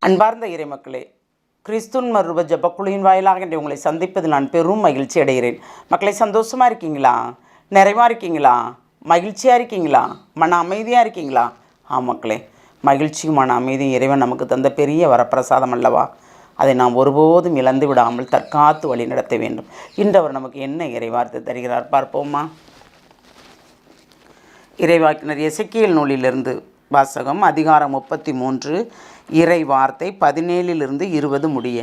அன்பார்ந்த இறைமக்களே, கிறிஸ்துவின் மறுரூப ஜெபக்குழுவின் வாயிலாக இன்று உங்களை சந்திப்பதில் நான் பெரும் மகிழ்ச்சி அடைகிறேன். மக்களை, சந்தோஷமாக இருக்கீங்களா? நிறைவாக இருக்கீங்களா? மகிழ்ச்சியாக இருக்கீங்களா? மன அமைதியாக இருக்கீங்களா? மக்களே, மகிழ்ச்சியும் மன அமைதியும் இறைவன் நமக்கு தந்த பெரிய வரப்பிரசாதம் அல்லவா? அதை நாம் ஒருபோதும் இழந்து விடாமல் தற்காத்து வழி நடத்த வேண்டும். இன்று அவர் நமக்கு என்ன இறைவார்த்தை தருகிறார் பார்ப்போமா? இறைவாக்கினர் எசேக்கியேல் நூலிலிருந்து வாசகம். அதிகாரம் 33, இறை வார்த்தை 17 20 முடிய.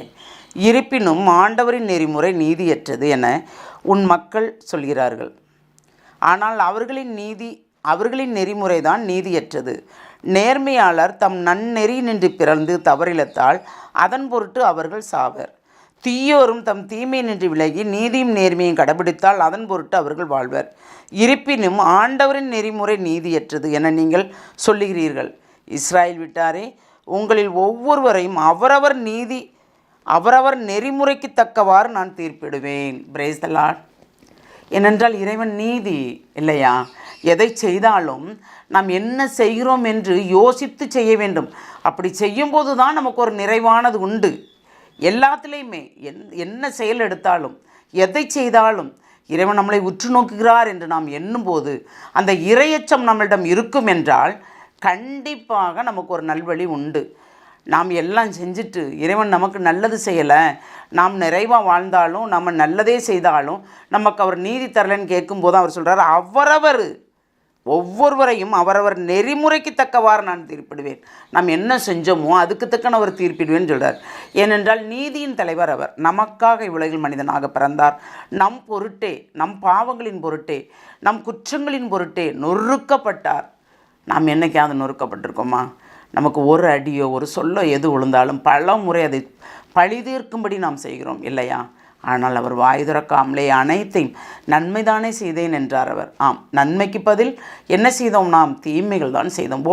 இருப்பினும் ஆண்டவரின் நெறிமுறை நீதியற்றது என உன் மக்கள் சொல்கிறார்கள். ஆனால் அவர்களின் நெறிமுறைதான் நீதியற்றது. நேர்மையாளர் தம் நன்னெறி நின்று பிறந்து தவறிழத்தால் அதன் பொருட்டு அவர்கள் சாவர். தீயோரும் தம் தீமை நின்று விலகி நீதியும் நேர்மையும் கடைபிடித்தால் அதன் பொருட்டு அவர்கள் வாழ்வர். இருப்பினும் ஆண்டவரின் நெறிமுறை நீதியற்றது என நீங்கள் சொல்லுகிறீர்கள். இஸ்ராயேல் விட்டாரே, உங்களில் ஒவ்வொருவரையும் அவரவர் நெறிமுறைக்கு தக்கவாறு நான் தீர்ப்பிடுவேன். Praise the Lord. ஏனென்றால் இறைவன் நீதி இல்லையா? எதை செய்தாலும் நாம் என்ன செய்கிறோம் என்று யோசித்து செய்ய வேண்டும். அப்படி செய்யும்போது தான் நமக்கு ஒரு நிறைவானது உண்டு. எல்லாத்துலேயுமே என்ன செயல் எடுத்தாலும் எதை செய்தாலும் இறைவன் நம்மளை உற்று நோக்குகிறார் என்று நாம் எண்ணும்போது அந்த இறையச்சம் நம்மளிடம் இருக்கும் என்றால் கண்டிப்பாக நமக்கு ஒரு நல்வழி உண்டு. நாம் எல்லாம் செஞ்சுட்டு இறைவன் நமக்கு நல்லது செய்யலை, நாம் நிறைவாக வாழ்ந்தாலும் நம்ம நல்லதே செய்தாலும் நமக்கு அவர் நீதி தரலைன்னு கேட்கும்போது அவர் சொல்கிறார், ஒவ்வொருவரையும் அவரவர் நெறிமுறைக்கு தக்கவாறு நான் தீர்ப்பிடுவேன். நாம் என்ன செஞ்சோமோ அதுக்கு தக்கன அவர் தீர்ப்பிடுவேன்னு சொல்கிறார். ஏனென்றால் நீதியின் தலைவர் அவர். நமக்காக இவ்வுலகில் மனிதனாக பிறந்தார். நம் பொருட்டே, நம் பாவங்களின் பொருட்டே, நம் குற்றங்களின் பொருட்டே நொறுக்கப்பட்டார். நாம் என்னைக்காவது நொறுக்கப்பட்டிருக்கோமா? நமக்கு ஒரு அடியோ ஒரு சொல்லோ எது விழுந்தாலும் பல முறை அதை பழிதீர்க்கும்படி நாம் செய்கிறோம் இல்லையா? ஆனால் அவர் வாய் திறக்காமலே அனைத்தையும் நன்மைதானே செய்தேன் என்றார் அவர். நன்மைக்கு பதில் என்ன செய்தோம்? நாம் தீமைகள் தான் செய்தோம்.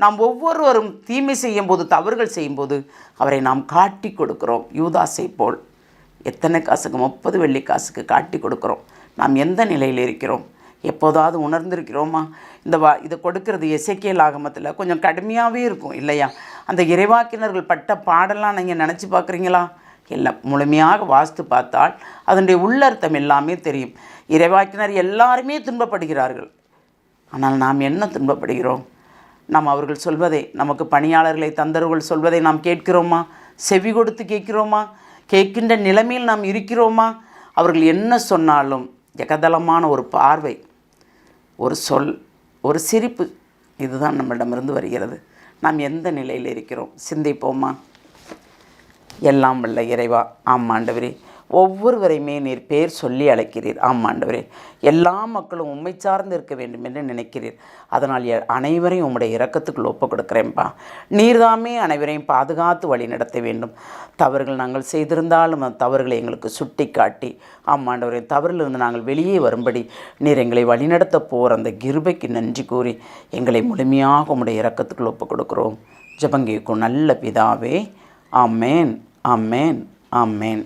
நாம் ஒவ்வொருவரும் தீமை செய்யும்போது, தவறுகள் செய்யும்போது அவரை நாம் காட்டி கொடுக்கிறோம். யூதாசை போல் எத்தனை காசுக்கு? 30 வெள்ளி காசுக்கு காட்டி கொடுக்குறோம். நாம் எந்த நிலையில் இருக்கிறோம்? எப்போதாவது உணர்ந்திருக்கிறோமா? இதை கொடுக்கறது எசேக்கியேல் ஆகமத்தில் கொஞ்சம் கடுமையாகவே இருக்கும் இல்லையா? அந்த இறைவாக்கினர்கள் பட்ட பாடலாம் நீங்கள் நினச்சி பார்க்குறீங்களா? எல்லாம் முழுமையாக வாசித்து பார்த்தால் அதனுடைய உள்ளர்த்தம் எல்லாமே தெரியும். இறைவாக்கினர் எல்லாருமே துன்பப்படுகிறார்கள். ஆனால் நாம் என்ன துன்பப்படுகிறோம்? நாம் அவர்கள் சொல்வதை, நமக்கு பணியாளர்களை தந்தவர்கள் சொல்வதை நாம் கேட்கிறோமா? செவி கொடுத்து கேட்கிறோமா? கேட்கின்ற நிலைமையில் நாம் இருக்கிறோமா? அவர்கள் என்ன சொன்னாலும் ஜகதளமான ஒரு பார்வை, ஒரு சொல், ஒரு சிரிப்பு, இதுதான் நம்மிடமிருந்து வருகிறது. நாம் எந்த நிலையில் இருக்கிறோம்? சிந்திப்போமா? எல்லாம் வல்ல இறைவா, ஆண்டவரே, ஒவ்வொருவரையுமே நீர் பேர் சொல்லி அழைக்கிறீர். ஆண்டவரே, எல்லா மக்களும் உம்மை சார்ந்து இருக்க வேண்டும் என்று நினைக்கிறீர். அதனால் அனைவரையும் உம்முடைய இரக்கத்துக்குள் ஒப்பு கொடுக்குறேன்ப்பா. நீர்தாமே அனைவரையும் பாதுகாத்து வழி நடத்த வேண்டும். தவறுகள் நாங்கள் செய்திருந்தாலும் அந்த தவறுகளை எங்களுக்கு சுட்டி காட்டி ஆண்டவரே, தவறிலிருந்து நாங்கள் வெளியே வரும்படி நீர் எங்களை வழிநடத்த போகிற அந்த கிருபைக்கு நன்றி கூறி எங்களை முழுமையாக உம்முடைய இரக்கத்துக்குள் ஒப்பு கொடுக்குறோம். ஜெபங்கேக்கும் நல்ல பிதாவே. ஆமேன், ஆமேன், ஆமேன்.